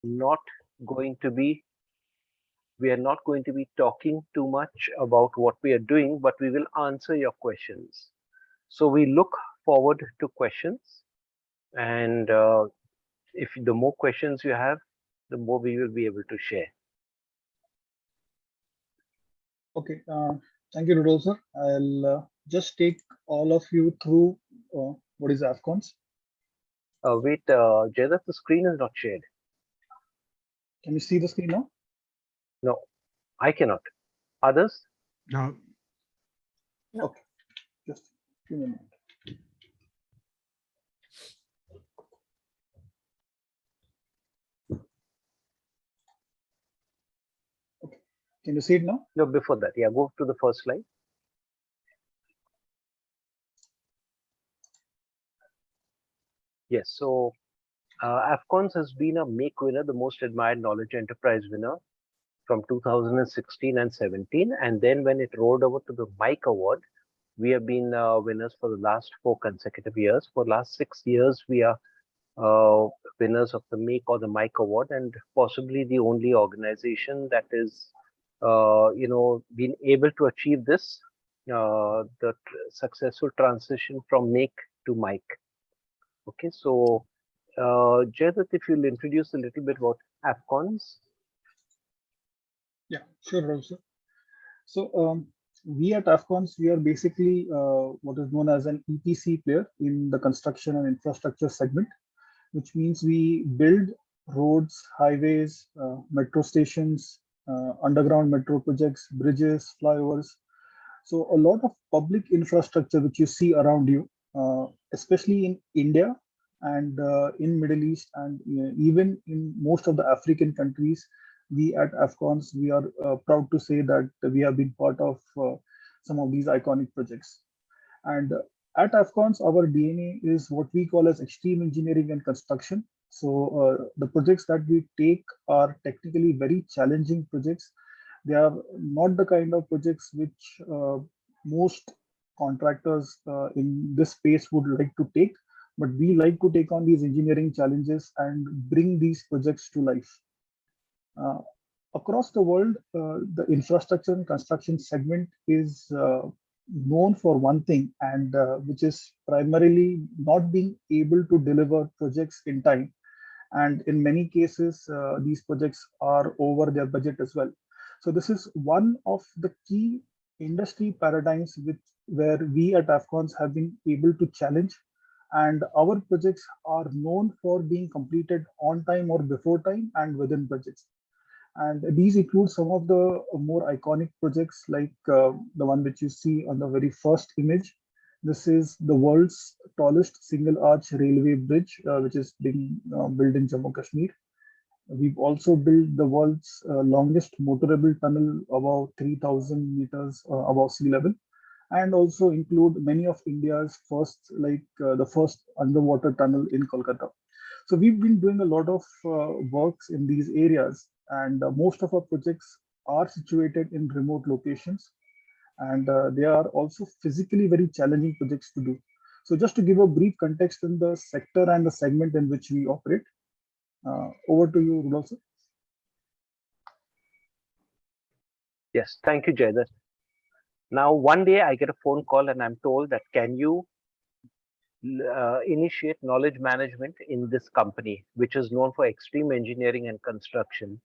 not going to be we are not going to be talking too much about what we are doing, but we will answer your questions. So we look forward to questions, and if the more questions you have, the more we will be able to share. Okay, thank you, Rudolf sir. I'll just take all of you through what is Afcons. Wait, Jaideep, the screen is not shared. Can you see the screen now? No, I cannot. Others? No. Okay, just give me a minute. Okay, can you see it now? No, before that. Yeah, go to the first slide. Yes, so Afcons has been a Make winner, the most admired knowledge enterprise winner from 2016 and 17. And then when it rolled over to the Mike Award, we have been winners for the last 4 consecutive years. For last 6 years, we are winners of the Make or the Mike Award, and possibly the only organization that is, been able to achieve this, the successful transition from Make to Mike. Okay, so Jaideep, if you'll introduce a little bit about Afcons. Yeah, sure, Rudolf sir. So we at Afcons, we are basically what is known as an EPC player in the construction and infrastructure segment, which means we build roads, highways, metro stations, underground metro projects, bridges, flyovers. So a lot of public infrastructure which you see around you, especially in India and in Middle East and even in most of the African countries, we at Afcons, we are proud to say that we have been part of some of these iconic projects. And at Afcons, our DNA is what we call as extreme engineering and construction. So the projects that we take are technically very challenging projects. They are not the kind of projects which most contractors in this space would like to take, but we like to take on these engineering challenges and bring these projects to life. Uh, Across the world, the infrastructure and construction segment is known for one thing, and which is primarily not being able to deliver projects in time. And in many cases, these projects are over their budget as well. So this is one of the key industry paradigms where we at Afcons have been able to challenge. And our projects are known for being completed on time or before time and within budgets. And these include some of the more iconic projects like the one which you see on the very first image. This is the world's tallest single arch railway bridge, which is being built in Jammu Kashmir. We've also built the world's longest motorable tunnel above 3,000 meters above sea level, and also include many of India's first, like the first underwater tunnel in Kolkata. So we've been doing a lot of works in these areas, and most of our projects are situated in remote locations, and they are also physically very challenging projects to do. So just to give a brief context in the sector and the segment in which we operate, over to you, Rudolf sir. Yes, thank you, Jaideep. Now, one day I get a phone call and I'm told that can you initiate knowledge management in this company, which is known for extreme engineering and construction,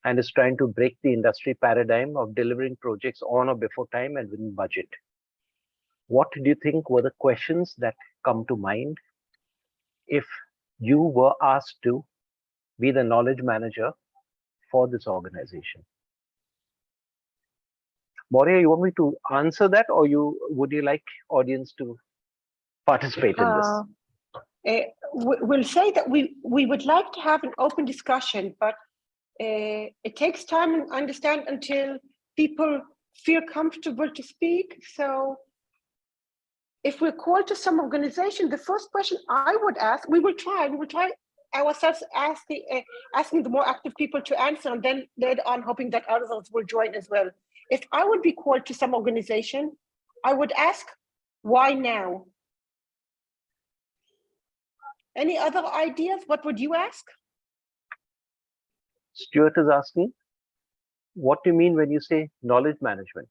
and is trying to break the industry paradigm of delivering projects on or before time and within budget. What do you think were the questions that come to mind if you were asked to be the knowledge manager for this organization? Maurya, you want me to answer that, or would you like audience to participate in this? We'll say that we would like to have an open discussion, but it takes time and understand until people feel comfortable to speak. So if we're called to some organization, the first question I would ask, we will try ourselves asking the more active people to answer, and then later on hoping that others will join as well. If I would be called to some organization, I would ask, why now? Any other ideas? What would you ask? Stuart is asking, what do you mean when you say knowledge management?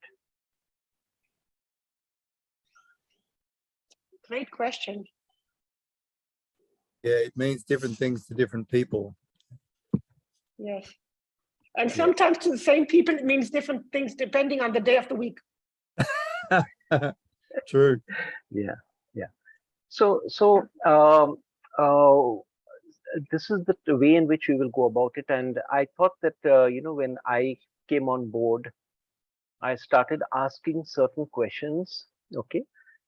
Great question. Yeah, it means different things to different people. Yes. And sometimes to the same people, it means different things depending on the day of the week. True. Yeah. So this is the way in which we will go about it. And I thought that, when I came on board, I started asking certain questions. Okay.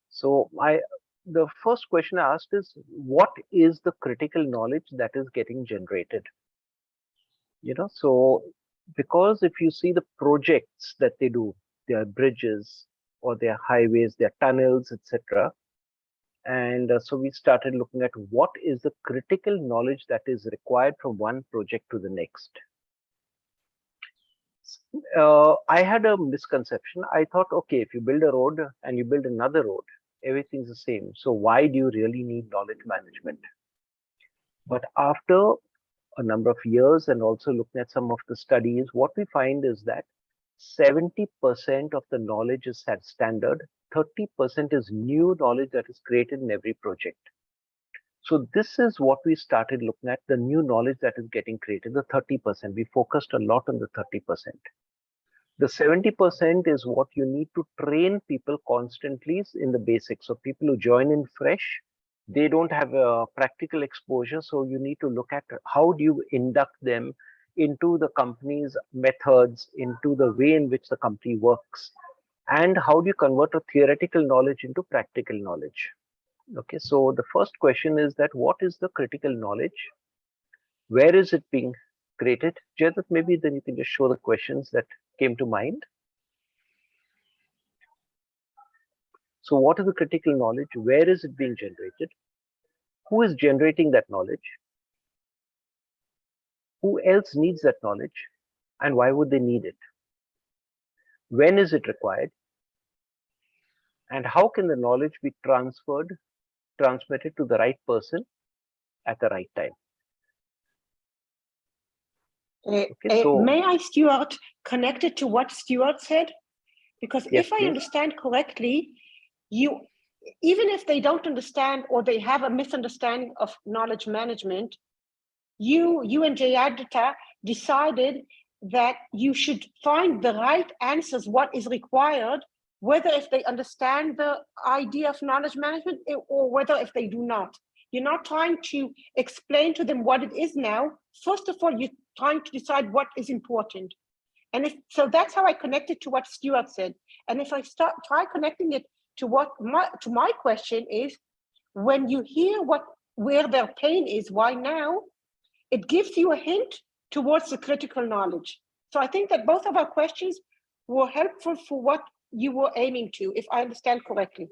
So the first question I asked is, what is the critical knowledge that is getting generated? So because if you see the projects that they do, their bridges or their highways, their tunnels, etc. And so we started looking at what is the critical knowledge that is required from one project to the next. I had a misconception. I thought, okay, if you build a road and you build another road, everything's the same. So why do you really need knowledge management? But after a number of years and also looking at some of the studies, what we find is that 70% of the knowledge is set standard, 30% is new knowledge that is created in every project. So this is what we started looking at, the new knowledge that is getting created, the 30%. We focused a lot on the 30%. The 70% is what you need to train people constantly in the basics. So people who join in fresh, they don't have a practical exposure. So you need to look at how do you induct them into the company's methods, into the way in which the company works, and how do you convert a theoretical knowledge into practical knowledge. Okay, so the first question is that what is the critical knowledge? Where is it being created? Jayat, maybe then you can just show the questions that came to mind. So what is the critical knowledge? Where is it being generated? Who is generating that knowledge? Who else needs that knowledge? And why would they need it? When is it required? And how can the knowledge be transmitted to the right person at the right time? Okay, so may I, Stuart, connect it to what Stuart said? Because yes, if I please. understand correctly, you, even if they don't understand or they have a misunderstanding of knowledge management, you and Jayadita decided that you should find the right answers, what is required, whether if they understand the idea of knowledge management or whether if they do not. You're not trying to explain to them what it is now. First of all, you're trying to decide what is important. And so that's how I connected to what Stuart said. And if I try connecting it to my question is, when you hear where their pain is, why now, it gives you a hint towards the critical knowledge. So I think that both of our questions were helpful for what you were aiming to, if I understand correctly.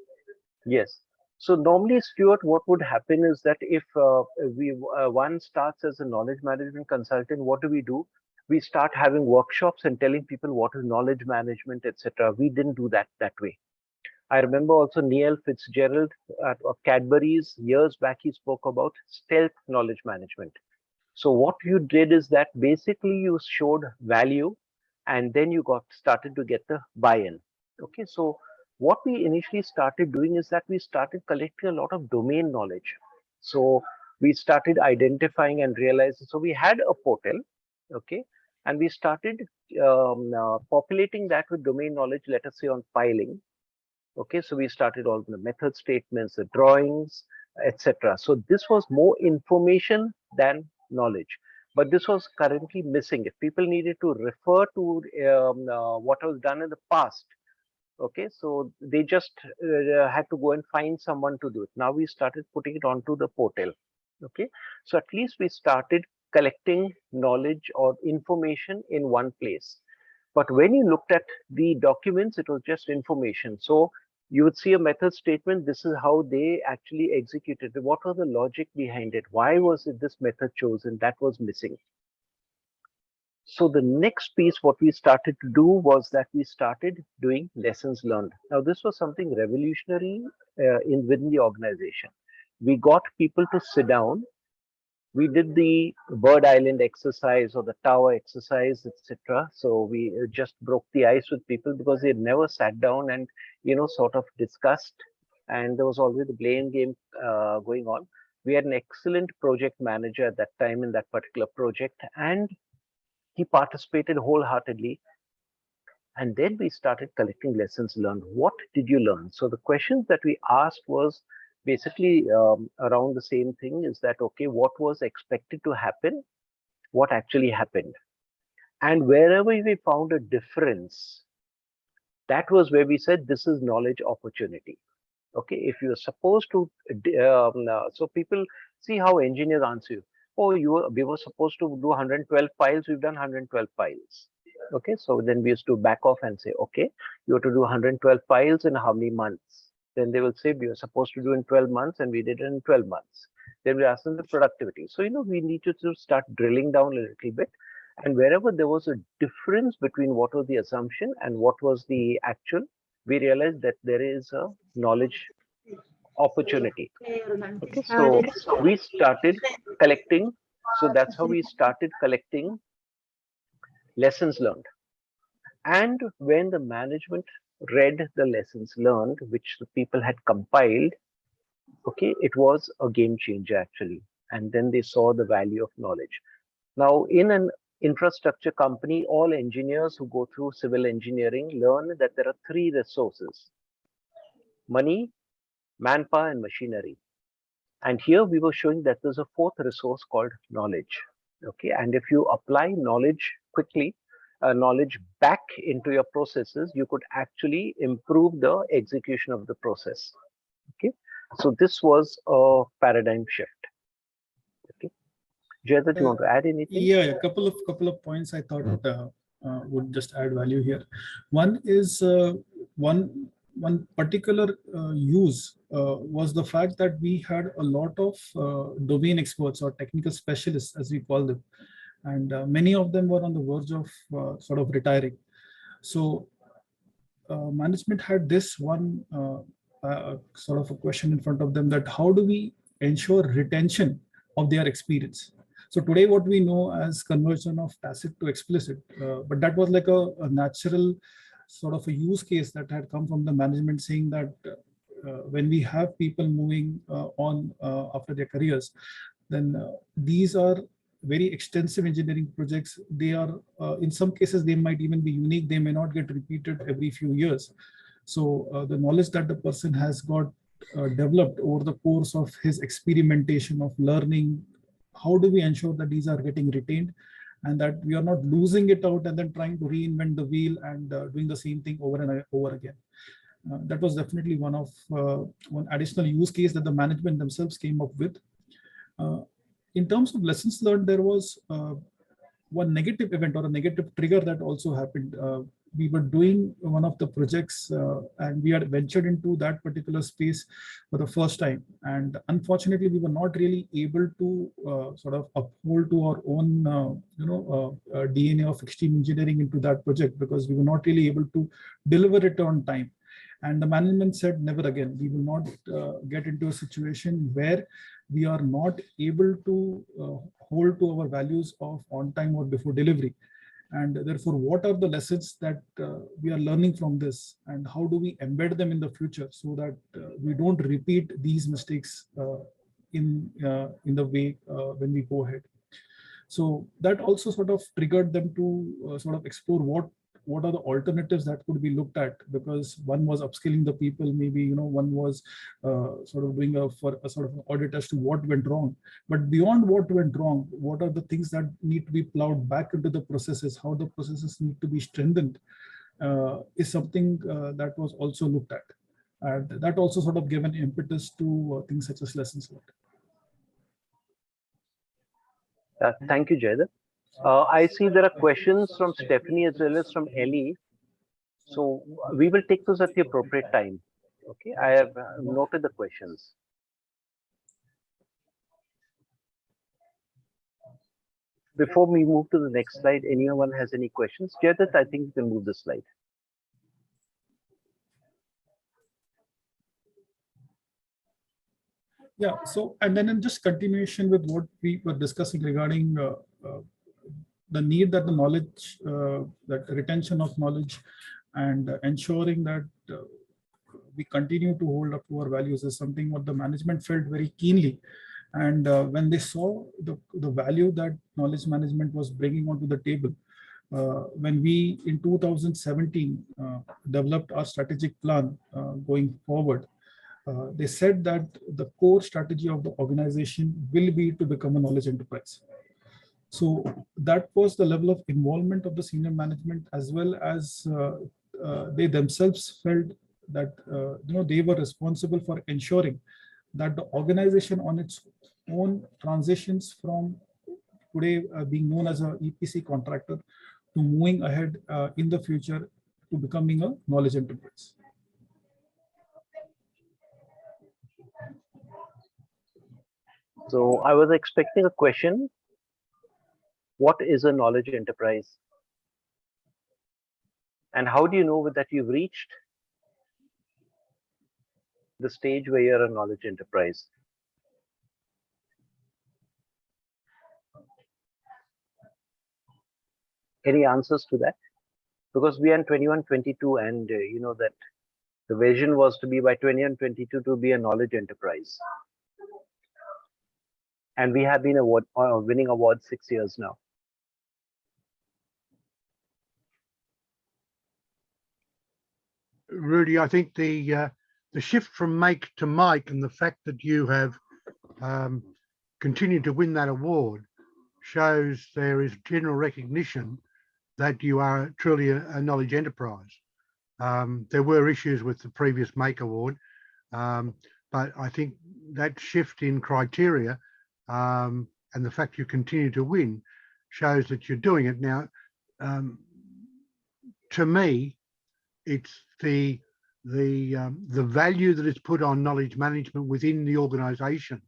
Yes. So normally, Stuart, what would happen is that if one starts as a knowledge management consultant, what do? We start having workshops and telling people what is knowledge management, etc. We didn't do that way. I remember also Neil Fitzgerald of Cadbury's years back, he spoke about stealth knowledge management. So what you did is that basically you showed value and then you started to get the buy-in. Okay, so what we initially started doing is that we started collecting a lot of domain knowledge. So we started identifying and realizing, so we had a portal, okay, and we started populating that with domain knowledge, let us say on piling. Okay, so we started all the method statements, the drawings, etc. So this was more information than knowledge, but this was currently missing. If people needed to refer to what was done in the past, okay, so they just had to go and find someone to do it. Now we started putting it onto the portal. Okay, so at least we started collecting knowledge or information in one place. But when you looked at the documents, it was just information. So you would see a method statement. This is how they actually executed it. What was the logic behind it? Why was it this method chosen? That was missing. So the next piece, what we started to do was that we started doing lessons learned. Now, this was something revolutionary within the organization. We got people to sit down we did the bird island exercise or the tower exercise, etc. So we just broke the ice with people because they had never sat down and, sort of discussed. And there was always the blame game going on. We had an excellent project manager at that time in that particular project, and he participated wholeheartedly. And then we started collecting lessons learned. What did you learn? So the questions that we asked was basically around the same thing, is that, okay, what was expected to happen? What actually happened? And wherever we found a difference, that was where we said, this is knowledge opportunity. Okay, if you're supposed to, so people see how engineers answer you. Oh, we were supposed to do 112 piles, we've done 112 piles. Okay, so then we used to back off and say, okay, you have to do 112 piles in how many months? Then they will say, we were supposed to do in 12 months and we did it in 12 months. Then we ask them the productivity. So, we need to start drilling down a little bit. And wherever there was a difference between what was the assumption and what was the actual, we realized that there is a knowledge opportunity. Okay, so we started collecting. So that's how we started collecting lessons learned. And when the management read the lessons learned, which the people had compiled, okay, it was a game changer actually. And then they saw the value of knowledge. Now, in an infrastructure company, all engineers who go through civil engineering learn that there are three resources: money, manpower, and machinery. And here we were showing that there's a fourth resource called knowledge. Okay, and if you apply knowledge quickly, knowledge back into your processes, you could actually improve the execution of the process. Okay, so this was a paradigm shift. Okay, Jayada, do you want to add anything? Yeah, a couple of points I thought would just add value here. One is one particular use was the fact that we had a lot of domain experts or technical specialists, as we call them, and many of them were on the verge of sort of retiring. So management had this one sort of a question in front of them, that how do we ensure retention of their experience? So today what we know as conversion of tacit to explicit, but that was like a natural sort of a use case that had come from the management, saying that when we have people moving on after their careers, then these are very extensive engineering projects. They are, in some cases, they might even be unique. They may not get repeated every few years. So the knowledge that the person has got developed over the course of his experimentation of learning, how do we ensure that these are getting retained and that we are not losing it out and then trying to reinvent the wheel and doing the same thing over and over again? That was definitely one additional use case that the management themselves came up with. In terms of lessons learned, there was one negative event or a negative trigger that also happened. We were doing one of the projects and we had ventured into that particular space for the first time. And unfortunately, we were not really able to sort of uphold to our own, DNA of extreme engineering into that project, because we were not really able to deliver it on time. And the management said, never again. We will not get into a situation where we are not able to hold to our values of on time or before delivery. And therefore, what are the lessons that we are learning from this, and how do we embed them in the future so that we don't repeat these mistakes in the way when we go ahead? So that also sort of triggered them to sort of explore what are the alternatives that could be looked at, because one was upskilling the people, maybe one was sort of doing a sort of an audit as to what went wrong. But beyond what went wrong, what are the things that need to be plowed back into the processes, how the processes need to be strengthened, is something that was also looked at, and that also sort of gave an impetus to things such as lessons learned. Thank you, Jaydeep. I see there are questions from Stephanie as well as from Ellie. So we will take those at the appropriate time. Okay, I have noted the questions. Before we move to the next slide, anyone has any questions? Jaydeep, I think you can move the slide. Yeah. So, and then in just continuation with what we were discussing regarding the need that the knowledge, that retention of knowledge, and ensuring that we continue to hold up to our values is something what the management felt very keenly. And when they saw the value that knowledge management was bringing onto the table, when we in 2017 developed our strategic plan going forward, they said that the core strategy of the organization will be to become a knowledge enterprise. So that was the level of involvement of the senior management, as well as they themselves felt that they were responsible for ensuring that the organization on its own transitions from today being known as a EPC contractor to moving ahead in the future to becoming a knowledge enterprise. So I was expecting a question. What is a knowledge enterprise? And how do you know that you've reached the stage where you're a knowledge enterprise? Any answers to that? Because we are in 21, 22, and you know that the vision was to be by 21, 22 to be a knowledge enterprise. And we have been winning awards 6 years now. Rudy, I think the shift from make to Mike and the fact that you have continued to win that award shows there is general recognition that you are truly a knowledge enterprise. There were issues with the previous Make Award, but I think that shift in criteria and the fact you continue to win shows that you're doing it. Now, to me, it's the value that is put on knowledge management within the organisation,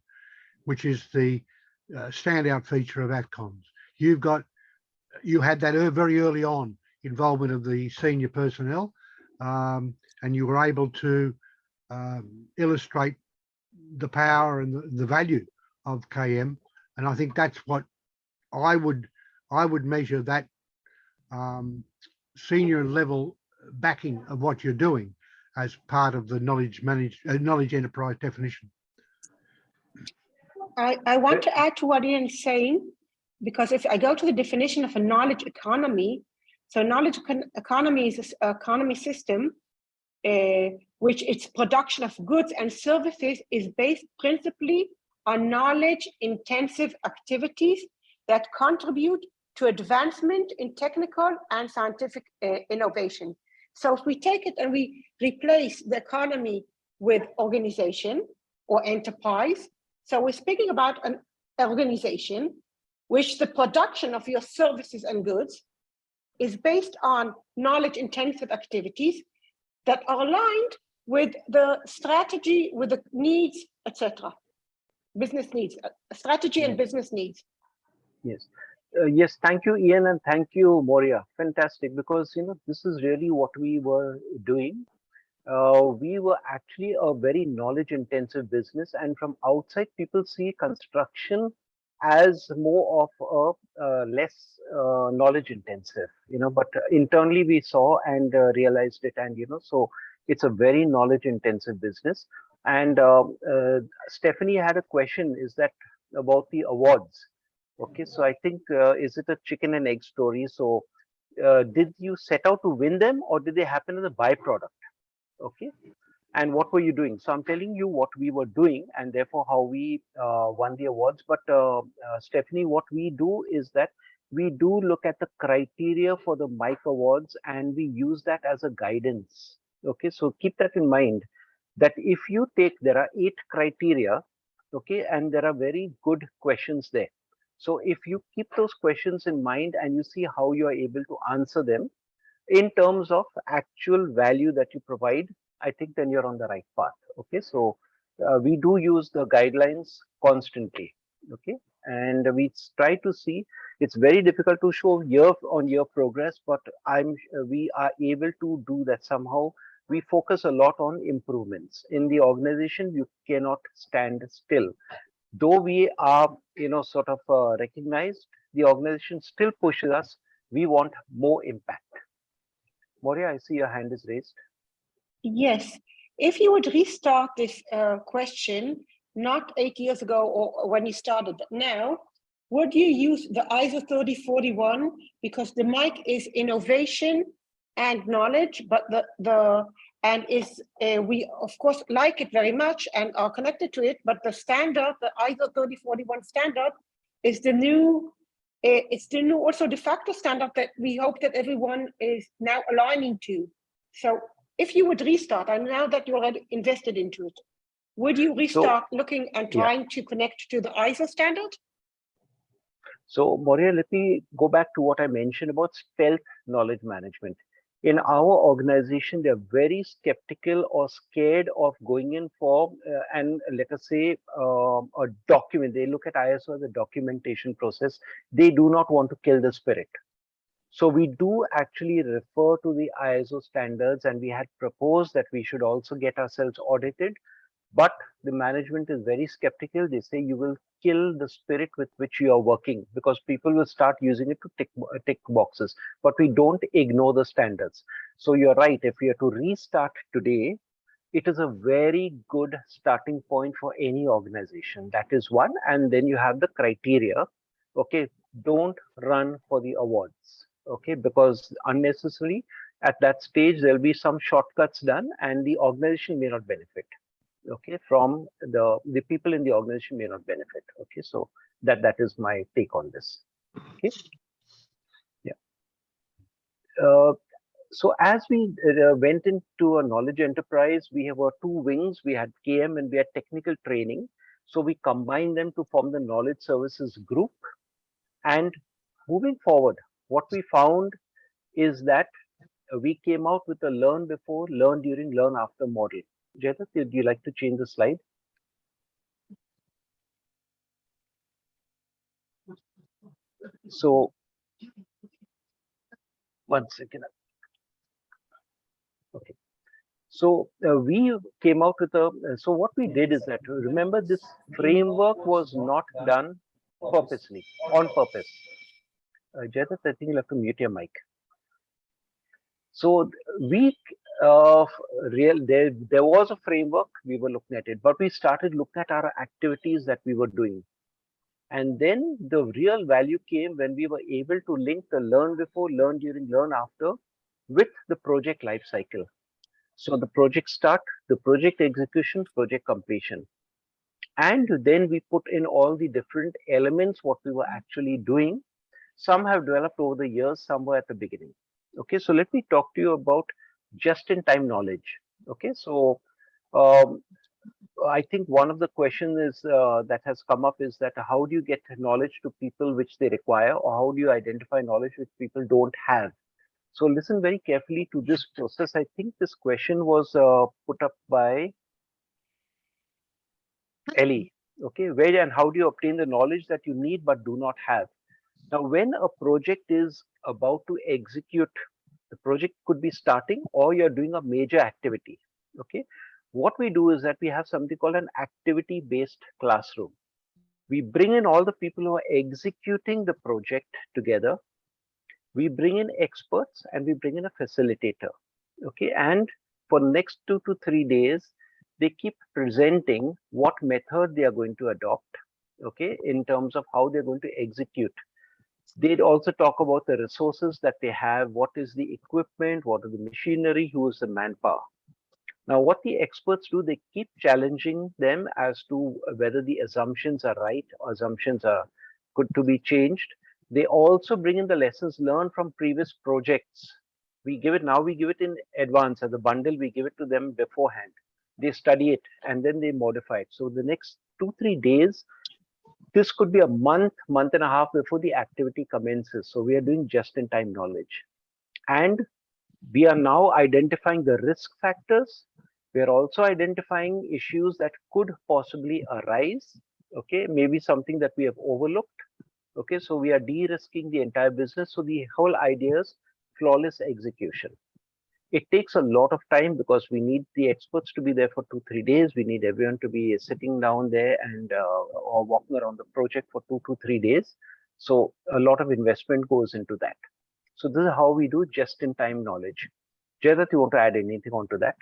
which is the standout feature of Afcons. You had that very early on involvement of the senior personnel, and you were able to illustrate the power and the value of KM. And I think that's what I would measure, that senior level backing of what you're doing as part of the knowledge enterprise definition. I want to add to what Ian is saying, because if I go to the definition of a knowledge economy, so knowledge economy is an economy system which its production of goods and services is based principally on knowledge-intensive activities that contribute to advancement in technical and scientific innovation. So if we take it and we replace the economy with organization or enterprise, so we're speaking about an organization which the production of your services and goods is based on knowledge-intensive activities that are aligned with the strategy, with the needs, etc. Business needs, strategy and business needs. Yes. Yes, thank you, Ian, and thank you, Moria. Fantastic, because this is really what we were doing. We were actually a very knowledge-intensive business, and from outside, people see construction as more of a less knowledge-intensive. But internally we saw and realized it, and so it's a very knowledge-intensive business. And Stephanie had a question: is that about the awards? Okay, so I think, is it a chicken and egg story? So did you set out to win them, or did they happen as a byproduct? Okay, and what were you doing? So I'm telling you what we were doing, and therefore how we won the awards. But Stephanie, what we do is that we do look at the criteria for the Mike Awards, and we use that as a guidance. Okay, so keep that in mind, that if you take, there are 8 criteria, okay, and there are very good questions there. So if you keep those questions in mind and you see how you are able to answer them in terms of actual value that you provide, I think then you're on the right path. Okay, so we do use the guidelines constantly. Okay, and we try to see. It's very difficult to show year-on-year progress, but we are able to do that somehow we focus a lot on improvements. In the organization, you cannot stand still. Though we are, sort of recognized, the organization still pushes us. We want more impact. Moria, I see your hand is raised. Yes, if you would restart this question, not 8 years ago or when you started, but now, would you use the ISO 3041? Because the mic is innovation and knowledge, but we of course like it very much and are connected to it, but the standard, the ISO 3041 standard, is the new. It's the new also de facto standard that we hope that everyone is now aligning to. So if you would restart, and now that you're already invested into it, would you restart looking and trying to connect to the ISO standard? So, Moria, let me go back to what I mentioned about stealth knowledge management. In our organization, they're very skeptical or scared of going in for, and let us say, a document. They look at ISO as a documentation process. They do not want to kill the spirit. So we do actually refer to the ISO standards, and we had proposed that we should also get ourselves audited. But the management is very skeptical. They say you will kill the spirit with which you are working, because people will start using it to tick boxes. But we don't ignore the standards. So you're right. If we are to restart today, it is a very good starting point for any organization. That is one. And then you have the criteria. Okay, don't run for the awards. Okay, because unnecessarily at that stage there'll be some shortcuts done, and the organization may not benefit. Okay, from the people in the organization may not benefit. Okay, so that is my take on this. Okay, yeah. So as we went into a knowledge enterprise, we have two wings. We had KM and we had technical training. So we combined them to form the knowledge services group. And moving forward, what we found is that we came out with a learn before, learn during, learn after model. Jayat, would you like to change the slide? So, one second. Okay. So we came out with a, so what we did is that, remember, this framework was not done purposely, on purpose. Jayat, I think you'll have to mute your mic. So we, there was a framework, we were looking at it, but we started looking at our activities that we were doing. And then the real value came when we were able to link the learn before, learn during, learn after with the project life cycle. So the project start, the project execution, project completion. And then we put in all the different elements, what we were actually doing. Some have developed over the years, some were at the beginning. Okay, so let me talk to you about just-in-time knowledge. Okay, so I think one of the questions is that has come up is that how do you get knowledge to people which they require, or how do you identify knowledge which people don't have? So listen very carefully to this process. I think this question was put up by Ellie. Okay, where and how do you obtain the knowledge that you need but do not have? Now, when a project is about to execute, the project could be starting or you're doing a major activity. Okay, what we do is that we have something called an activity-based classroom. We bring in all the people who are executing the project together. We bring in experts and we bring in a facilitator. Okay, and for the next 2 to 3 days, they keep presenting what method they are going to adopt. Okay, in terms of how they're going to execute. They'd also talk about the resources that they have, what is the equipment, what are the machinery, who is the manpower. Now, what the experts do, they keep challenging them as to whether the assumptions are right or assumptions are good to be changed. They also bring in the lessons learned from previous projects. We give it in advance as a bundle, we give it to them beforehand. They study it and then they modify it. So the next 2-3 days, this could be a month and a half before the activity commences. So we are doing just-in-time knowledge. And we are now identifying the risk factors. We are also identifying issues that could possibly arise. Okay, maybe something that we have overlooked. Okay, so we are de-risking the entire business. So the whole idea is flawless execution. it takes a lot of time because we need the experts to be there for 2-3 days. We need everyone to be sitting down there and or walking around the project for 2 to 3 days. So a lot of investment goes into that. So this is how we do just-in-time knowledge. Jaydat, you want to add anything onto that?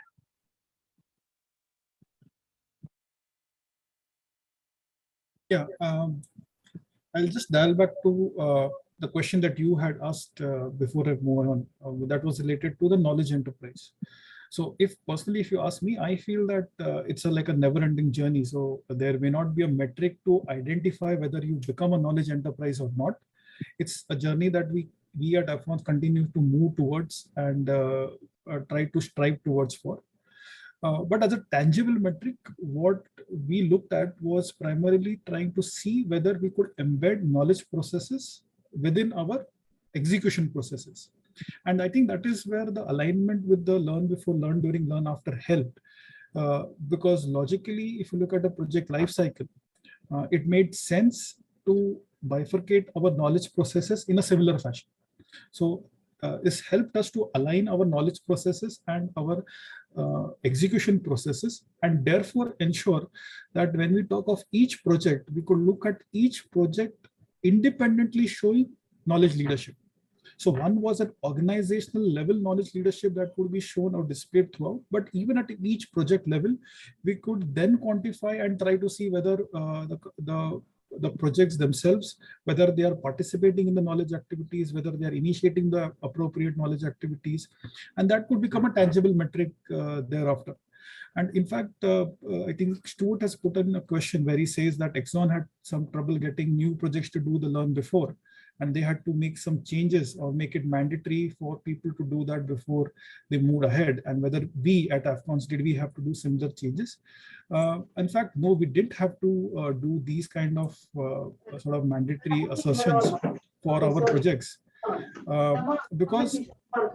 Yeah, I'll just dial back to the question that you had asked before I move on. That was related to the knowledge enterprise. So if personally, if you ask me, I feel that it's like a never-ending journey. So there may not be a metric to identify whether you become a knowledge enterprise or not. It's a journey that we at Afcons continue to move towards and try to strive towards for. But as a tangible metric, what we looked at was primarily trying to see whether we could embed knowledge processes within our execution processes. And I think that is where the alignment with the learn before, learn during, learn after helped. Because logically, if you look at a project life cycle, it made sense to bifurcate our knowledge processes in a similar fashion. So this helped us to align our knowledge processes and our execution processes, and therefore ensure that when we talk of each project, we could look at each project independently showing knowledge leadership. So one was at organizational level knowledge leadership that would be shown or displayed throughout, but even at each project level, we could then quantify and try to see whether the projects themselves, whether they are participating in the knowledge activities, whether they are initiating the appropriate knowledge activities, and that could become a tangible metric thereafter. And in fact, I think Stuart has put in a question where he says that Exxon had some trouble getting new projects to do the learn before, and they had to make some changes or make it mandatory for people to do that before they moved ahead. And whether we at Afcons, did we have to do similar changes? In fact, no, we didn't have to do these kind of sort of mandatory assertions for our projects, because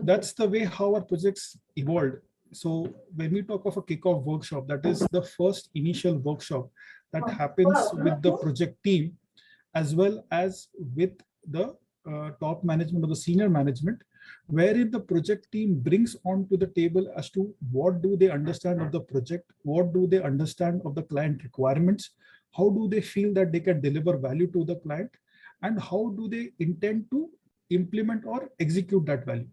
that's the way how our projects evolved. So when we talk of a kickoff workshop, that is the first initial workshop that happens with the project team, as well as with the top management or the senior management, wherein the project team brings onto the table as to what do they understand of the project, what do they understand of the client requirements, how do they feel that they can deliver value to the client, and how do they intend to implement or execute that value.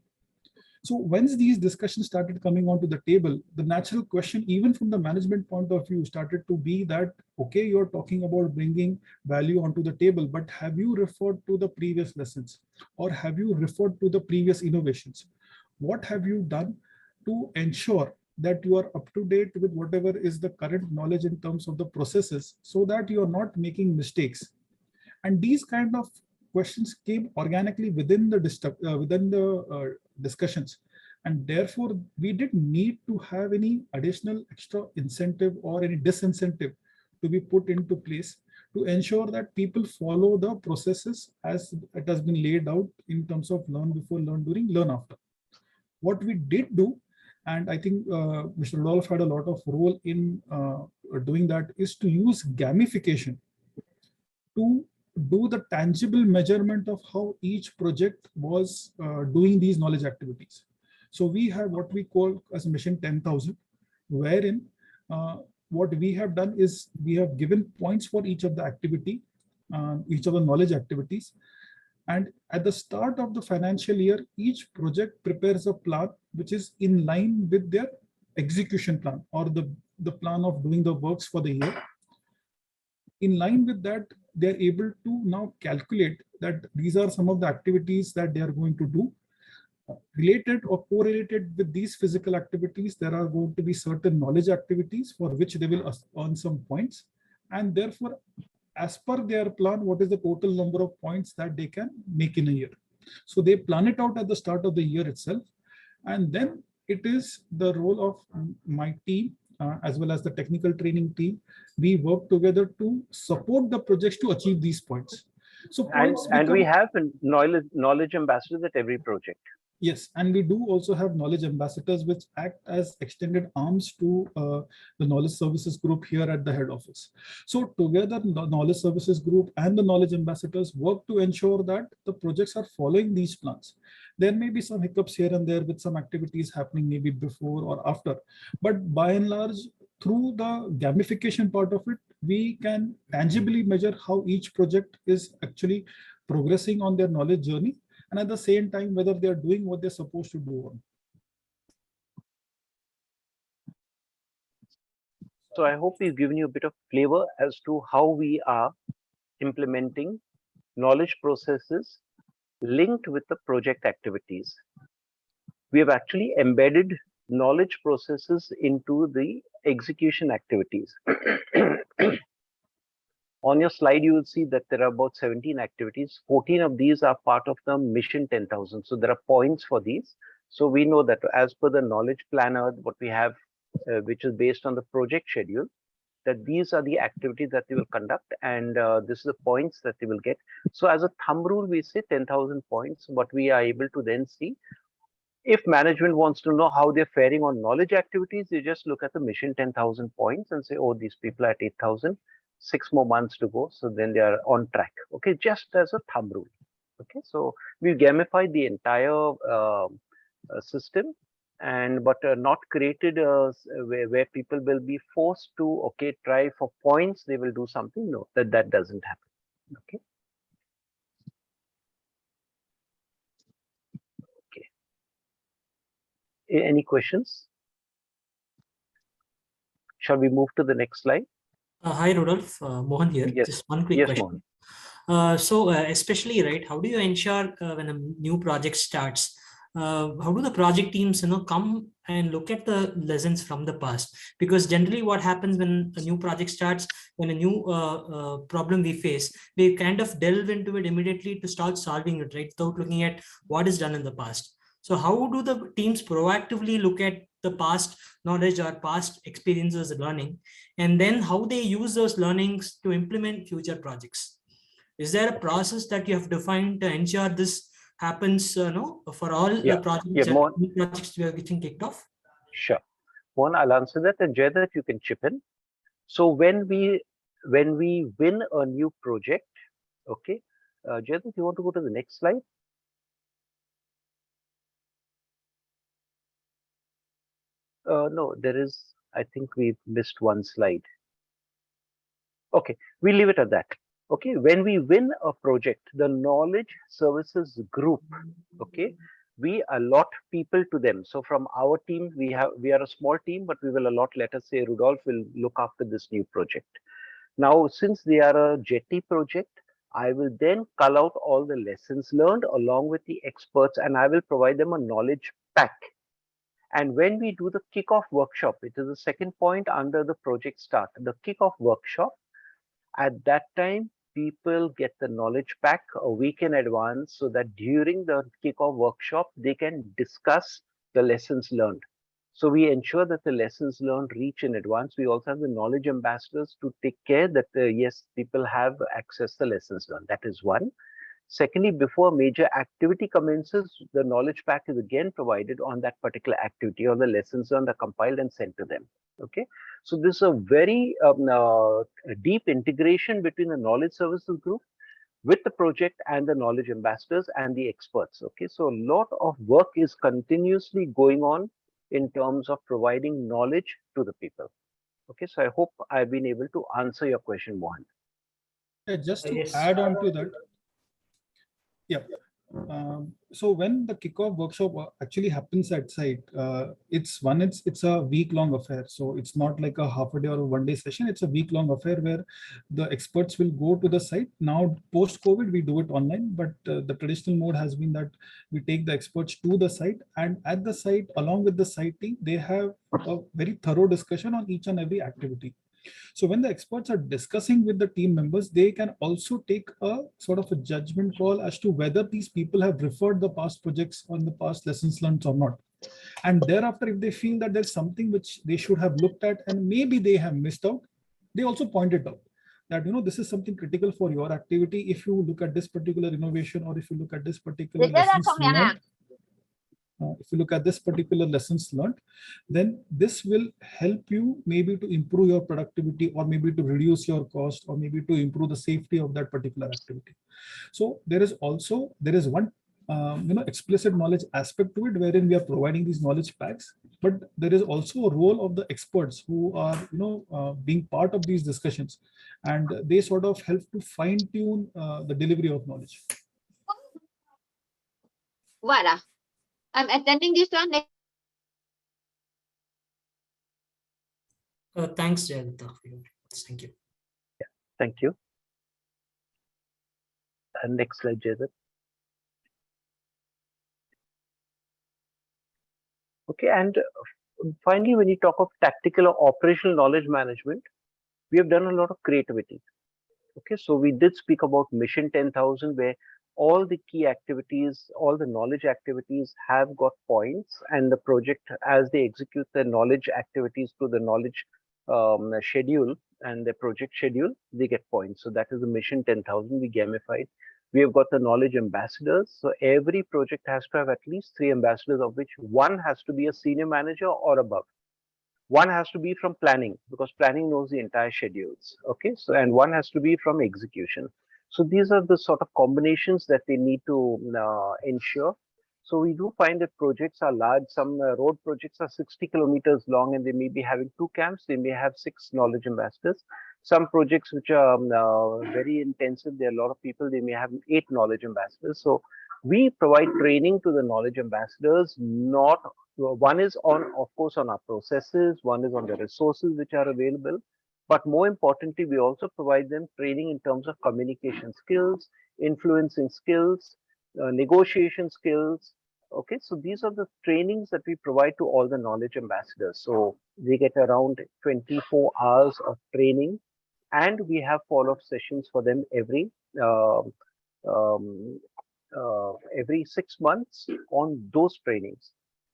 So once these discussions started coming onto the table, the natural question, even from the management point of view, started to be that, okay, you're talking about bringing value onto the table, but have you referred to the previous lessons, or have you referred to the previous innovations? What have you done to ensure that you are up to date with whatever is the current knowledge in terms of the processes, so that you are not making mistakes? And these kind of questions came organically within the discussions, and therefore we didn't need to have any additional extra incentive or any disincentive to be put into place to ensure that people follow the processes as it has been laid out in terms of learn before, learn during, learn after. What we did do, and I think Mr. Rudolf had a lot of role in doing that, is to use gamification to do the tangible measurement of how each project was doing these knowledge activities. So we have what we call as mission 10,000, wherein what we have done is we have given points for each of the activity, each of the knowledge activities. And at the start of the financial year, each project prepares a plan which is in line with their execution plan, or the plan of doing the works for the year. In line with that, they're able to now calculate that these are some of the activities that they are going to do. Related or correlated with these physical activities, there are going to be certain knowledge activities for which they will earn some points. And therefore, as per their plan, what is the total number of points that they can make in a year? So they plan it out at the start of the year itself. And then it is the role of my team, as well as the technical training team. We work together to support the projects to achieve these points. So points And we become, have a knowledge ambassadors at every project. yes, and we do also have knowledge ambassadors which act as extended arms to the knowledge services group here at the head office. So together, the knowledge services group and the knowledge ambassadors work to ensure that the projects are following these plans. There may be some hiccups here and there with some activities happening maybe before or after, but by and large, through the gamification part of it, we can tangibly measure how each project is actually progressing on their knowledge journey, and at the same time whether they are doing what they're supposed to do. So I hope we've given you a bit of flavor as to how we are implementing knowledge processes linked with the project activities. We have actually embedded knowledge processes into the execution activities. On your slide, you will see that there are about 17 activities. 14 of these are part of the Mission 10,000. So there are points for these. So we know that as per the knowledge planner, what we have, which is based on the project schedule, that these are the activities that they will conduct, and this is the points that they will get. So as a thumb rule, we say 10,000 points, but we are able to then see if management wants to know how they're faring on knowledge activities, they just look at the Mission 10,000 points and say, oh, these people are at 8,000, 6 more months to go. So then they are on track. Okay, just as a thumb rule. Okay, so we gamified the entire system, and but not created where people will be forced to, okay, try for points, they will do something. No, that doesn't happen. Okay. Any questions? Shall we move to the next slide? Hi, Rudolf. Mohan here. Yes. Just one quick Yes, question. Mohan. Especially, right, how do you ensure when a new project starts, how do the project teams, come and look at the lessons from the past? Because generally what happens when a new project starts, when a new problem we face, we kind of delve into it immediately to start solving it, right, without looking at what is done in the past. So how do the teams proactively look at the past knowledge or past experiences and learning, and then how they use those learnings to implement future projects? Is there a process that you have defined to ensure this happens for all projects we are getting kicked off? Sure. One, I'll answer that, and Jay, that you can chip in. So when we win a new project, okay, Jay, if you want to go to the next slide. No, there is, I think we've missed one slide. Okay, we'll leave it at that. Okay, when we win a project, the knowledge services group, okay, we allot people to them. So from our team, we are a small team, but we will allot, let us say Rudolf will look after this new project. Now, since they are a Jetty project, I will then cull out all the lessons learned along with the experts, and I will provide them a knowledge pack. And when we do the kickoff workshop, it is the second point under the project start, the kickoff workshop. At that time, people get the knowledge pack a week in advance so that during the kickoff workshop, they can discuss the lessons learned. So we ensure that the lessons learned reach in advance. We also have the knowledge ambassadors to take care that, yes, people have access to the lessons learned. That is one. Secondly, before major activity commences, the knowledge pack is again provided on that particular activity, or the lessons learned are compiled and sent to them. Okay, so this is a very deep integration between the knowledge services group with the project and the knowledge ambassadors and the experts. Okay, so a lot of work is continuously going on in terms of providing knowledge to the people. Okay, so I hope I've been able to answer your question, Mohan. Yeah, just to add on to that. Yeah. So when the kickoff workshop actually happens at site, it's a week-long affair. So it's not like a half a day or a one-day session. It's a week-long affair where the experts will go to the site. Now, post-COVID, we do it online, but the traditional mode has been that we take the experts to the site, and at the site, along with the site team, they have a very thorough discussion on each and every activity. So when the experts are discussing with the team members, they can also take a sort of a judgment call as to whether these people have referred the past projects on the past lessons learned or not. And thereafter, if they feel that there's something which they should have looked at and maybe they have missed out, they also point it out. that, this is something critical for your activity. If you look at this particular innovation, or if you look at this particular lessons learned, if you look at this particular lessons learned, then this will help you maybe to improve your productivity, or maybe to reduce your cost, or maybe to improve the safety of that particular activity. So there is one explicit knowledge aspect to it, wherein we are providing these knowledge packs, but there is also a role of the experts who are being part of these discussions, and they sort of help to fine tune the delivery of knowledge. Voilà. I'm attending this one. Thanks, Jayalalitha, for your response. Thank you. Thank you. And next slide, Jaydeep. Okay, and finally, when you talk of tactical or operational knowledge management, we have done a lot of creativity. Okay, so we did speak about Mission 10,000, where all the key activities, all the knowledge activities have got points, and the project, as they execute their knowledge activities to the knowledge schedule and the project schedule, they get points. So that is the Mission 10,000 we gamified. We have got the knowledge ambassadors. So every project has to have at least 3 ambassadors, of which one has to be a senior manager or above. One has to be from planning, because planning knows the entire schedules. Okay, so and one has to be from execution. So these are the sort of combinations that they need to ensure. So we do find that projects are large. Some road projects are 60 kilometers long, and they may be having 2 camps. They may have 6 knowledge ambassadors. Some projects which are very intensive, there are a lot of people, they may have 8 knowledge ambassadors. So we provide training to the knowledge ambassadors. Not one is on, of course, on our processes, one is on the resources which are available, but more importantly, we also provide them training in terms of communication skills, influencing skills, negotiation skills. Okay, so these are the trainings that we provide to all the knowledge ambassadors. So they get around 24 hours of training, and we have follow-up sessions for them every 6 months on those trainings.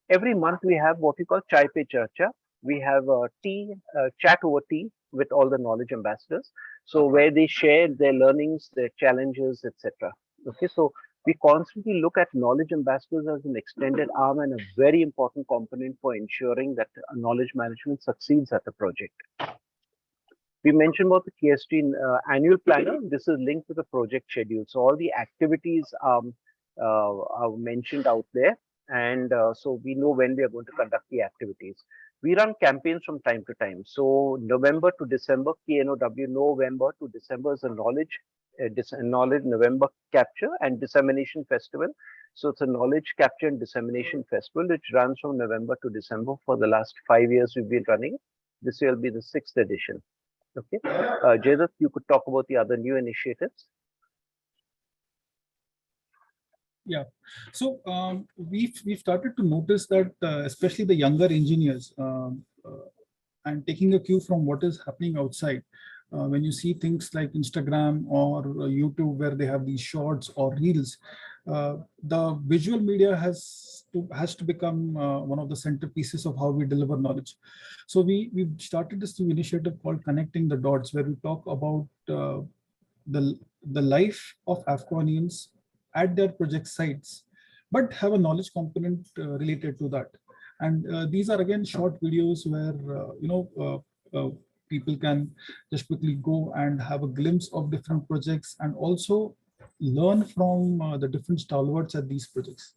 Every month we have what we call Chai Pe Charcha. We have a tea, chat over tea with all the knowledge ambassadors. So where they share their learnings, their challenges, etc. Okay, so we constantly look at knowledge ambassadors as an extended arm and a very important component for ensuring that knowledge management succeeds at the project. We mentioned about the KST annual planner. This is linked to the project schedule. So all the activities are mentioned out there. And so we know when we are going to conduct the activities. We run campaigns from time to time. So November to December, KNOW, November to December is a knowledge November capture and dissemination festival. So it's a knowledge capture and dissemination festival, which runs from November to December for the last 5 years we've been running. This year will be the 6th edition. Okay, Jaydeep, you could talk about the other new initiatives. Yeah, so we've started to notice that especially the younger engineers, and taking a cue from what is happening outside, when you see things like Instagram or YouTube where they have these shorts or reels, the visual media has to become one of the centerpieces of how we deliver knowledge. So we've started this new initiative called Connecting the Dots, where we talk about the life of Afconians at their project sites, but have a knowledge component related to that. And these are again short videos where people can just quickly go and have a glimpse of different projects and also learn from the different stalwarts at these projects.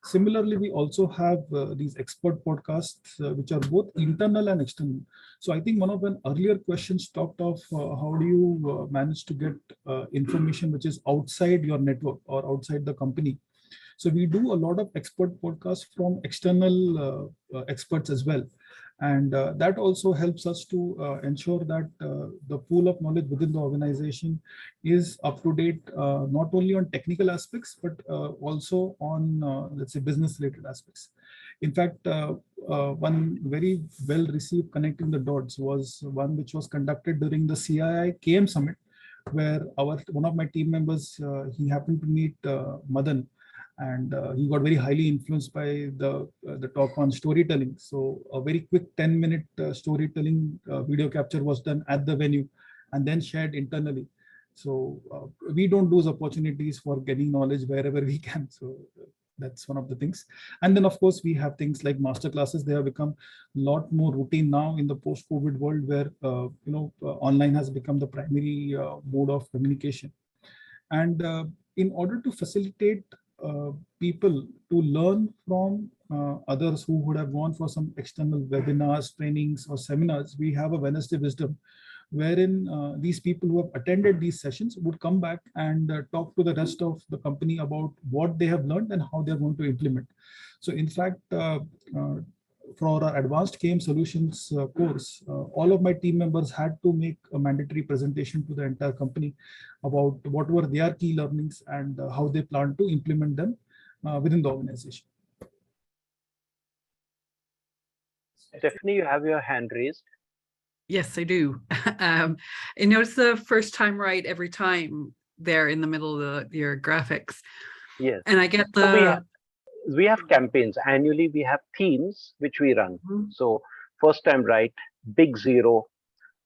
Similarly, we also have these expert podcasts, which are both internal and external. So I think one of an earlier questions talked of how do you manage to get information which is outside your network or outside the company. So we do a lot of expert podcasts from external experts as well. And that also helps us to ensure that the pool of knowledge within the organization is up to date, not only on technical aspects, but also on, let's say, business related aspects. In fact, one very well received Connecting the Dots was one which was conducted during the CII KM Summit, where one of my team members, he happened to meet Madan, and he got very highly influenced by the talk on storytelling. So a very quick 10-minute storytelling video capture was done at the venue, and then shared internally. So we don't lose opportunities for getting knowledge wherever we can. So that's one of the things. And then of course we have things like master classes. They have become a lot more routine now in the post-COVID world, where online has become the primary mode of communication. And in order to facilitate people to learn from others who would have gone for some external webinars, trainings, or seminars, we have a Wednesday Wisdom, wherein these people who have attended these sessions would come back and talk to the rest of the company about what they have learned and how they're going to implement. So in fact, for our advanced KM solutions course, all of my team members had to make a mandatory presentation to the entire company about what were their key learnings and how they plan to implement them within the organization. Stephanie, you have your hand raised. Yes, I do. I notice the first time right every time there in the middle of your graphics. Yes. And I get the... So we have campaigns. Annually, we have themes which we run. So first time right, big zero,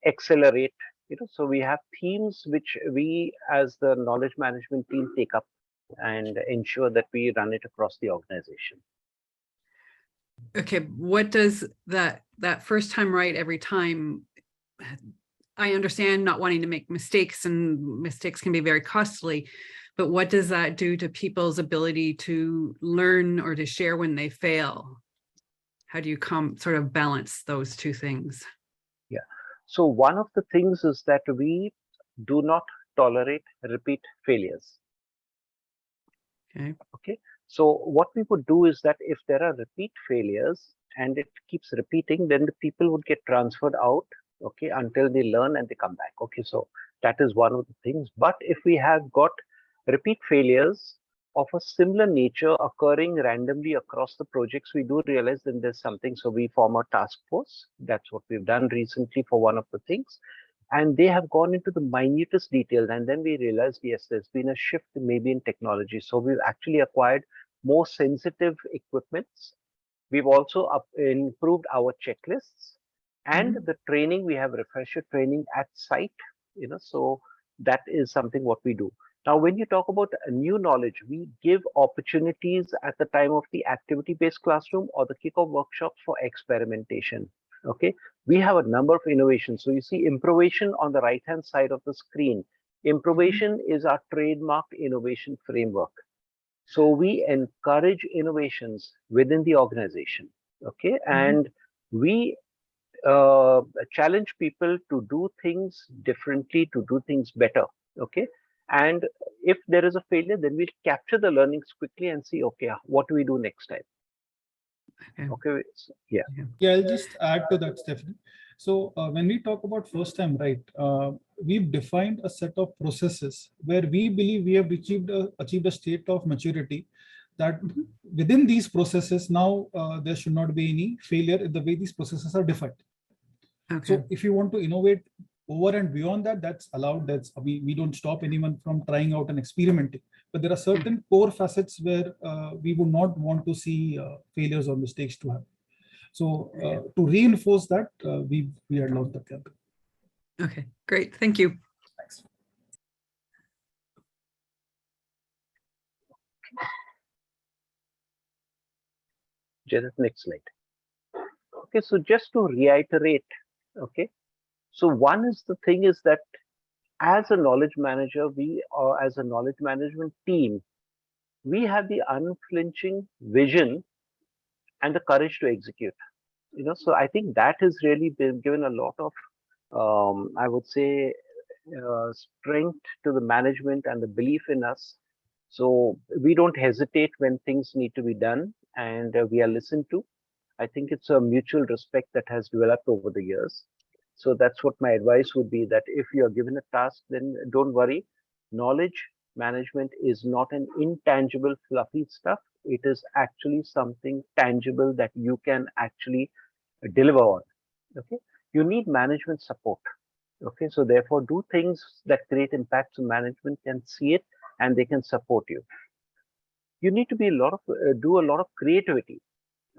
accelerate. So we have themes which we as the knowledge management team take up and ensure that we run it across the organization. Okay, what does that first time right every time? I understand not wanting to make mistakes, and mistakes can be very costly, but what does that do to people's ability to learn or to share when they fail? How do you sort of balance those two things? Yeah, so one of the things is that we do not tolerate repeat failures. Okay. So what we would do is that if there are repeat failures and it keeps repeating, then the people would get transferred out, okay, until they learn and they come back. Okay, so that is one of the things. But if we have got repeat failures of a similar nature occurring randomly across the projects, we do realize that there's something. So we form a task force. That's what we've done recently for one of the things. And they have gone into the minutest details. And then we realized, yes, there's been a shift maybe in technology. So we've actually acquired more sensitive equipments. We've also improved our checklists and the training. We have refresher training at site, so that is something what we do. Now, when you talk about new knowledge, we give opportunities at the time of the activity-based classroom or the kickoff workshops for experimentation. Okay, we have a number of innovations. So you see Improvation on the right-hand side of the screen. Improvation is our trademark innovation framework. So we encourage innovations within the organization. Okay, and we challenge people to do things differently, to do things better. Okay, and if there is a failure, then we'll capture the learnings quickly and see, okay, what do we do next time? Okay, so, yeah. Yeah, I'll just add to that, Stephanie. So when we talk about first time right, we've defined a set of processes where we believe we have achieved a state of maturity that within these processes now there should not be any failure in the way these processes are defined. Okay. So if you want to innovate over and beyond that, that's allowed. That's we don't stop anyone from trying out and experimenting. But there are certain core facets where we would not want to see failures or mistakes to happen. So to reinforce that, we had launched the campaign. Okay, great. Thank you. Thanks. Just next slide. Okay, so just to reiterate, okay, so one is the thing is that as a knowledge manager, we or as a knowledge management team, we have the unflinching vision and the courage to execute. So I think that has really been given a lot of, I would say, strength to the management and the belief in us. So we don't hesitate when things need to be done, and we are listened to. I think it's a mutual respect that has developed over the years. So that's what my advice would be, that if you are given a task, then don't worry. Knowledge management is not an intangible, fluffy stuff. It is actually something tangible that you can actually deliver on. Okay, you need management support. Okay, so therefore do things that create impact so management can see it and they can support you. You need to be do a lot of creativity.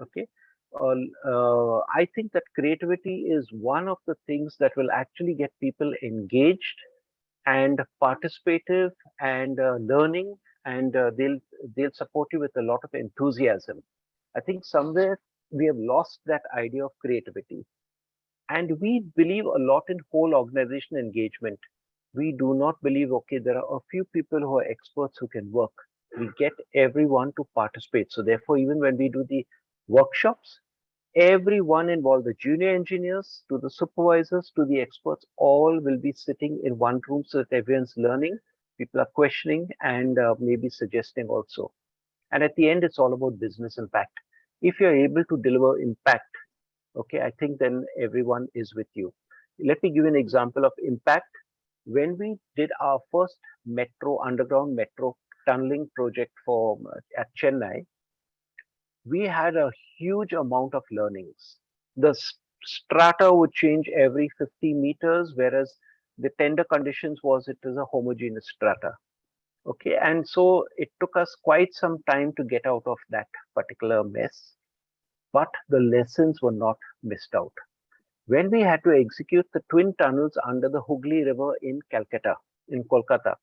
Okay, I think that creativity is one of the things that will actually get people engaged and participative and learning, and they'll support you with a lot of enthusiasm. I think somewhere we have lost that idea of creativity, and we believe a lot in whole organization engagement. We do not believe, okay, there are a few people who are experts who can work. We get everyone to participate. So therefore, even when we do the workshops, everyone involved, the junior engineers to the supervisors to the experts, all will be sitting in one room so that everyone's learning. People are questioning and maybe suggesting also. And at the end, it's all about business impact. If you're able to deliver impact, okay, I think then everyone is with you. Let me give you an example of impact. When we did our first metro, underground metro tunneling project for at Chennai, we had a huge amount of learnings. The strata would change every 50 meters, whereas the tender conditions was it is a homogeneous strata. Okay, and so it took us quite some time to get out of that particular mess, but the lessons were not missed out. When we had to execute the twin tunnels under the Hooghly River in Calcutta, in Kolkata,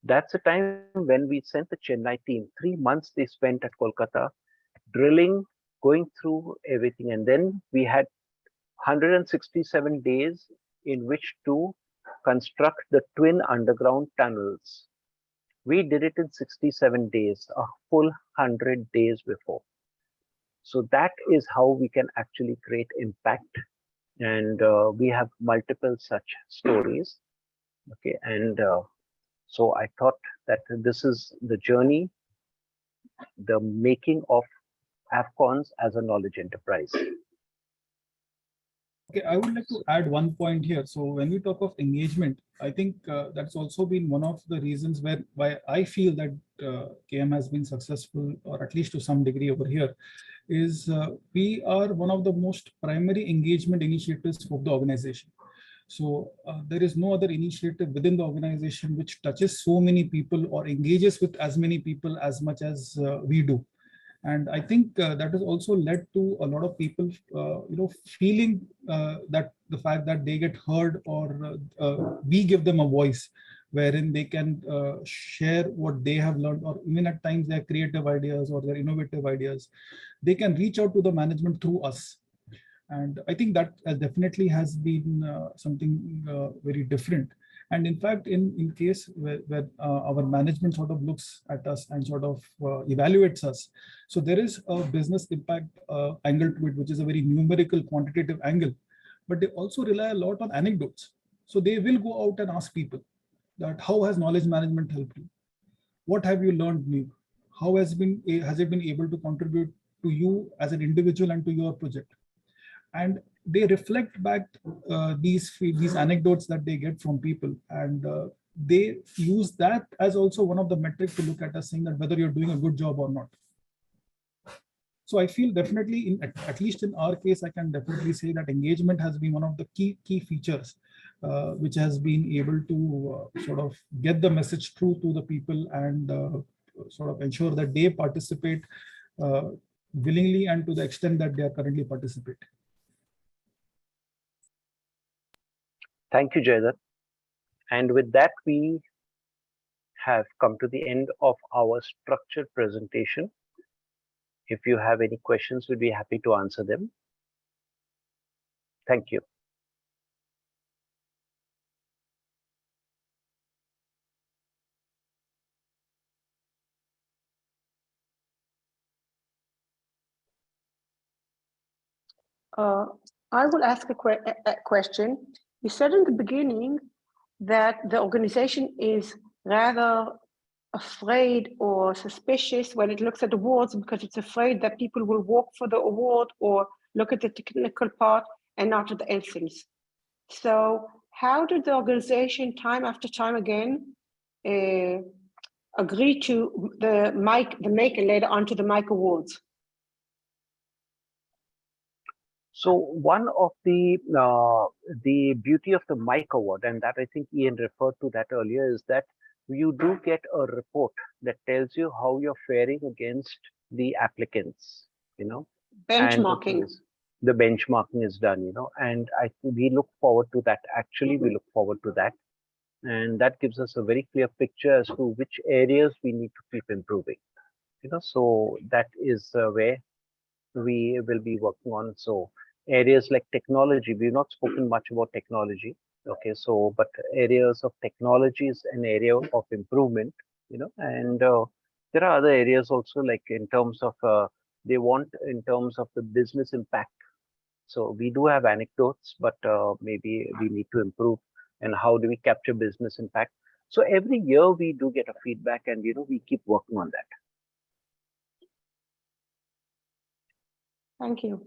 that's the time when we sent the Chennai team. 3 months they spent at Kolkata drilling, going through everything, and then we had 167 days in which to construct the twin underground tunnels. We did it in 67 days, a full 100 days before. So that is how we can actually create impact. And we have multiple such stories. Okay, and so I thought that this is the journey, the making of Afcons as a knowledge enterprise. Okay, I would like to add one point here. So when we talk of engagement, I think that's also been one of the reasons why I feel that KM has been successful, or at least to some degree over here, is we are one of the most primary engagement initiatives of the organization. So there is no other initiative within the organization which touches so many people or engages with as many people as much as we do. And I think that has also led to a lot of people, feeling that the fact that they get heard, or we give them a voice wherein they can share what they have learned, or even at times their creative ideas or their innovative ideas. They can reach out to the management through us. And I think that definitely has been something very different. And in fact, in case where our management sort of looks at us and sort of evaluates us, so there is a business impact angle to it, which is a very numerical, quantitative angle. But they also rely a lot on anecdotes. So they will go out and ask people that how has knowledge management helped you? What have you learned new? How has it been able to contribute to you as an individual and to your project? And they reflect back these anecdotes that they get from people, and they use that as also one of the metrics to look at us, saying that whether you're doing a good job or not. So I feel definitely, at least in our case, I can definitely say that engagement has been one of the key features which has been able to sort of get the message through to the people, and sort of ensure that they participate willingly and to the extent that they are currently participating. Thank you, Jaydeep. And with that, we have come to the end of our structured presentation. If you have any questions, we'll be happy to answer them. Thank you. I will ask a question. You said in the beginning that the organization is rather afraid or suspicious when it looks at awards, because it's afraid that people will walk for the award or look at the technical part and not at the essence. So how did the organization time after time again agree to the make and later on to the Mike Awards? So one of the beauty of the Mike Award, and that I think Ian referred to that earlier, is that you do get a report that tells you how you're faring against the applicants. You know, and Benchmarking. the benchmarking is done, and we look forward to that. Actually, we look forward to that. And that gives us a very clear picture as to which areas we need to keep improving, so that is where we will be working on. So areas like technology, we've not spoken much about technology. Okay, so but areas of technology is an area of improvement, and there are other areas also, like in terms of they want in terms of the business impact. So we do have anecdotes, but maybe we need to improve. And how do we capture business impact? So every year we do get a feedback, and we keep working on that. Thank you.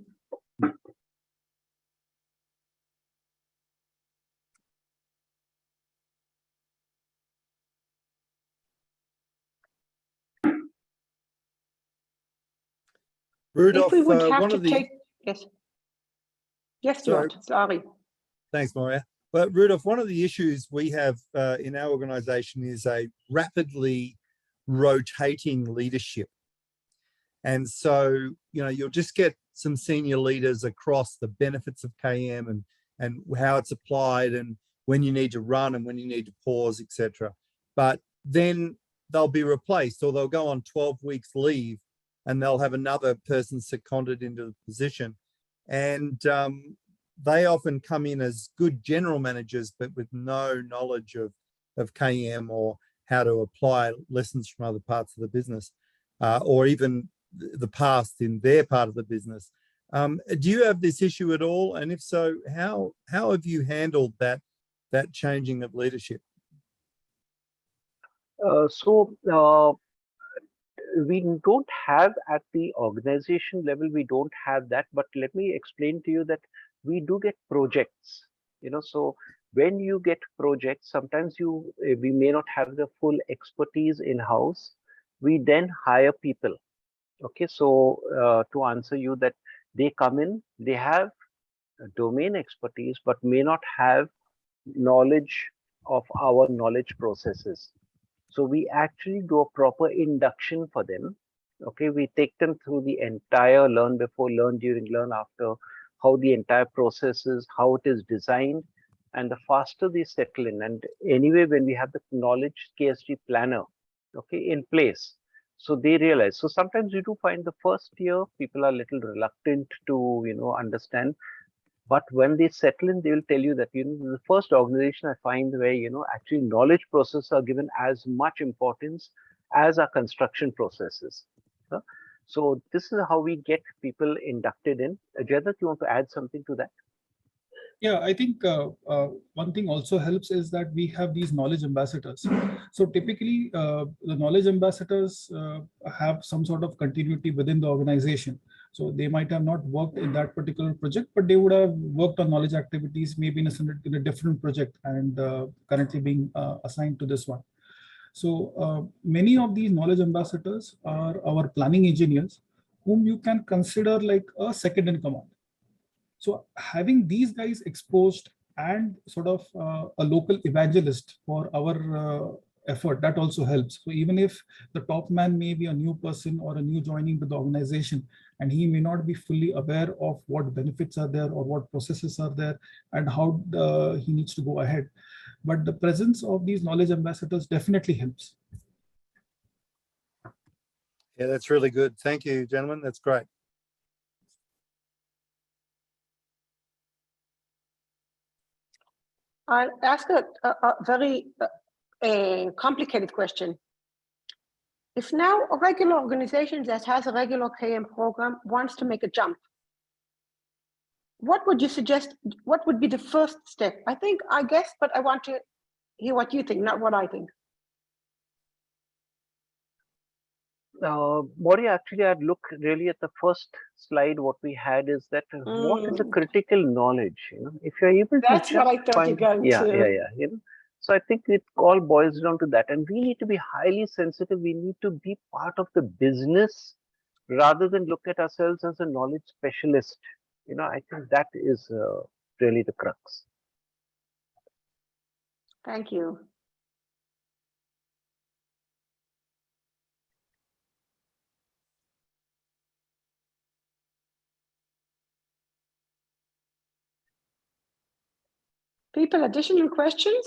Rudolf, If we would have one to of the take, yes. Yes, Sorry. Stuart, sorry. thanks, Moria. Well, Rudolf, one of the issues we have in our organisation is a rapidly rotating leadership, and so you'll just get some senior leaders across the benefits of KM and how it's applied and when you need to run and when you need to pause, etc. But then they'll be replaced, or they'll go on 12 weeks leave, and they'll have another person seconded into the position, and they often come in as good general managers, but with no knowledge of KM or how to apply lessons from other parts of the business, or even the past in their part of the business. Do you have this issue at all? And if so, how have you handled that changing of leadership? We don't have at the organization level, we don't have that, but let me explain to you that we do get projects, so when you get projects, sometimes we may not have the full expertise in house. We then hire people. Okay, so to answer you, that they come in, they have domain expertise, but may not have knowledge of our knowledge processes. So we actually do a proper induction for them. Okay, we take them through the entire learn before, learn during, learn after, how the entire process is, how it is designed, and the faster they settle in. And anyway, when we have the knowledge KSG planner, okay, in place, so they realize. So sometimes you do find the first year people are a little reluctant to understand. But when they settle in, they will tell you that the first organization I find where actually knowledge processes are given as much importance as our construction processes. So this is how we get people inducted in. Jayadatti, you want to add something to that? Yeah, I think one thing also helps is that we have these knowledge ambassadors. So typically, the knowledge ambassadors have some sort of continuity within the organization. So they might have not worked in that particular project, but they would have worked on knowledge activities, maybe in a different project, and currently being assigned to this one. So many of these knowledge ambassadors are our planning engineers, whom you can consider like a second in command. So having these guys exposed and sort of a local evangelist for our effort, that also helps. So even if the top man may be a new person or a new joining to the organization, and he may not be fully aware of what benefits are there or what processes are there and how he needs to go ahead. But the presence of these knowledge ambassadors definitely helps. Yeah, that's really good. Thank you, gentlemen. That's great. I'll ask a very complicated question. If now a regular organization that has a regular KM program wants to make a jump, what would you suggest? What would be the first step? I guess, but I want to hear what you think, not what I think. Mori, actually, I'd look really at the first slide. What we had is that what is the critical knowledge? If you're able to That's what I thought you're going to. Yeah. So I think it all boils down to that, and we need to be highly sensitive. We need to be part of the business rather than look at ourselves as a knowledge specialist. I think that is really the crux. Thank you. People, additional questions?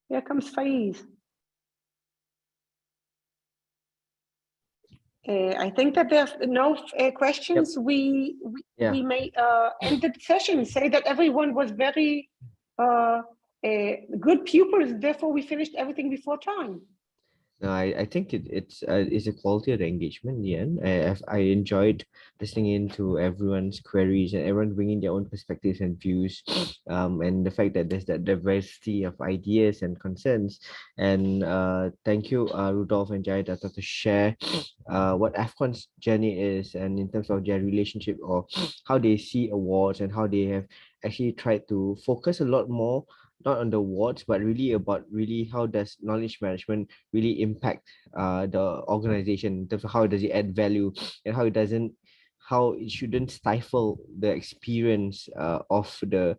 Here comes Faiz. I think that there's no questions. We may end the session and say that everyone was very good pupils. Therefore, we finished everything before time. No, I think it's a quality of the engagement in the end. I enjoyed listening in to everyone's queries and everyone bringing their own perspectives and views, and the fact that there's that diversity of ideas and concerns. And thank you, Rudolf and Jayadata, to share what Afcon's journey is, and in terms of their relationship or how they see awards and how they have actually tried to focus a lot more not on the awards, but really about really how does knowledge management really impact the organization in terms of how does it add value and how it shouldn't stifle the experience of the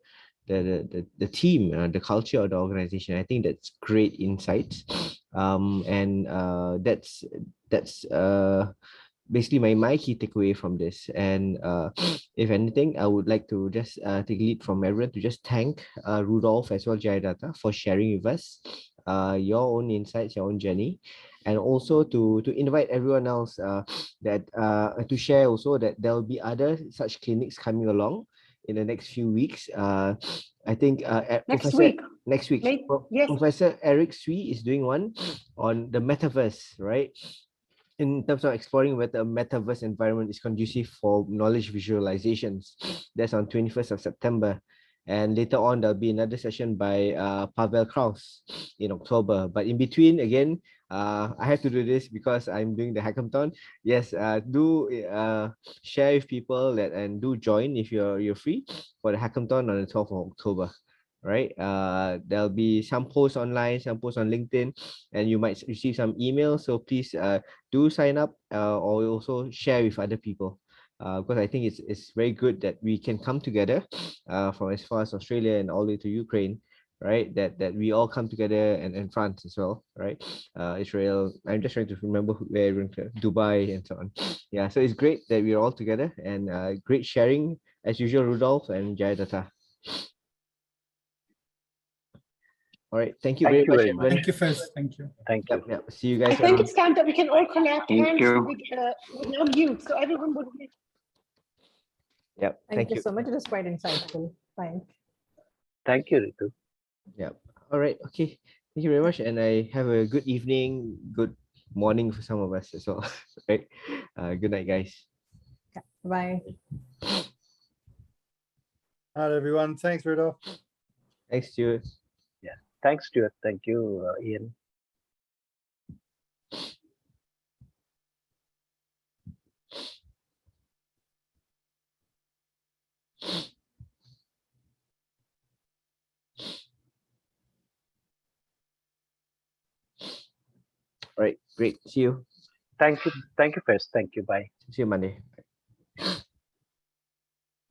team, the culture of the organization. I think that's great insights, and that's basically my key takeaway from this. And if anything, I would like to just take lead from everyone to just thank Rudolf as well Jayadata for sharing with us your own insights, your own journey, and also to invite everyone else that to share also that there will be other such clinics coming along in the next few weeks. I think Next week. Yes. Professor Eric Sui is doing one on the metaverse, right? In terms of exploring whether a metaverse environment is conducive for knowledge visualizations. That's on 21st of September. And later on, there'll be another session by Pavel Kraus in October. But in between, again, I have to do this because I'm doing the hackathon. Yes, do share with people and do join if you're free for the hackathon on the 12th of October. Right, there'll be some posts online, some posts on LinkedIn, and you might receive some emails. So please do sign up or also share with other people, because I think it's very good that we can come together from as far as Australia and all the way to Ukraine, right? That we all come together, and France as well, right? Israel. I'm just trying to remember where everyone, Dubai and so on. Yeah, so it's great that we're all together, and great sharing as usual, Rudolf and Jayadata. All right. Thank you very much. Thank you, Faiz. Thank you. Thank you. Yeah. See you guys. I think it's time that we can all collect hands you. with no mute, so everyone would. Yep. Thank you so much. It was quite insightful. Thanks. Thank you, Ritu. Yeah. All right. Okay. Thank you very much. And I have a good evening, good morning for some of us as well. Right. Good night, guys. Okay. Bye. All right, everyone. Thanks, Rudolf. Thanks, Stuart. Yeah. Thanks, Stuart. Thank you, Ian. All right. Great. See you. Thank you. Thank you, Faiz. Thank you. Bye. See you Monday.